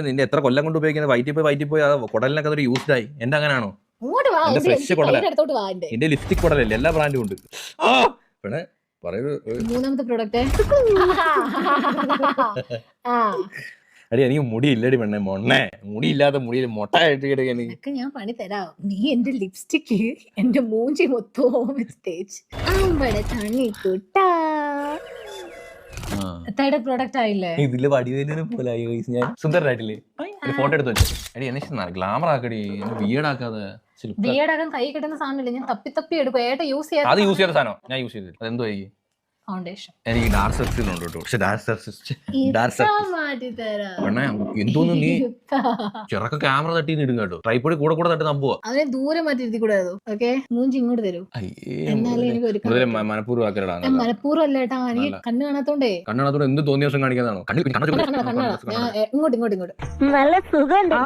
നിന്റെ എത്ര കൊല്ലം കൊണ്ട് ഉപയോഗിക്കുന്നത് വയറ്റിൽ പോയി കുടലിനൊക്കെ അതൊരു യൂസ്ഡ് ആയി. എന്റെ അങ്ങനെയാണോ? ഇങ്ങോട്ട് വാ, എന്റെ ഫ്രഷ് കുടല, അടുത്തോട്ട് വാ. എന്റെ ലിപ്സ്റ്റിക് കുടലല്ലേ, എല്ലാ ബ്രാൻഡും ഉണ്ട്. പിന്നെ മൂന്നാമത്തെ പ്രൊഡക്റ്റ് അടി എനിക്ക് മുടിയില്ലടി പെണ്ണെ, മുടിയില്ലാത്ത മുടിയിൽ മൊട്ടയായിട്ട് ഇതൊക്കെ ഞാൻ പണി തരാം. നീ എന്റെ ലിപ്സ്റ്റിക്ക് എന്റെ മൂഞ്ചി മൊത്തവും തേച്ച് തേർഡ് പ്രോഡക്റ്റ് ആയില്ലേ? ഇതില് വടിവേലിനെ പോലെ ഞാൻ സുന്ദരനായിട്ടില്ലേ? ഫോട്ടോ എടുത്ത് വെച്ചു. എടി എന്നെ ഗ്ലാമർ ആക്കടി, ബിയേഡാക്കാതെ. ബിയേഡാക്കാൻ കൈ കിട്ടുന്ന സാധനമില്ല, ഞാൻ തപ്പി എടുക്കും. ഏട്ടാ യൂസ് ചെയ്യാം. അത് യൂസ് ചെയ്ത സാധനം ഞാൻ യൂസ് ചെയ്തില്ല. അതെന്തോ ആയിരിക്കും? ഫൗണ്ടേഷൻ. എനിക്ക് ഡാർക്ക് സർക്കിൾ ഉണ്ട് കേട്ടോ. പക്ഷെ എന്തോന്നു നീ ചെറുക്ക ക്യാമറ തട്ടി ഇടും കേട്ടോ. ട്രൈപോഡ് കൂടെ തട്ടി നമ്പുവാ. അതിനെ ദൂരെ മാറ്റി കൂടെ. ഓക്കെ, മൂഞ്ചി ഇങ്ങോട്ട് തരൂ. മനഃപൂർവ്വം ആക്കലടാ. മനഃപൂർവ്വം അല്ല ഏട്ടാ, എനിക്ക് കണ്ണ് കാണാത്തോണ്ടേ. എന്ത് തോന്നിയ ദിവസം കാണിക്കുന്നതാണോ? ഇങ്ങോട്ട് നല്ല സുഖമുണ്ട്.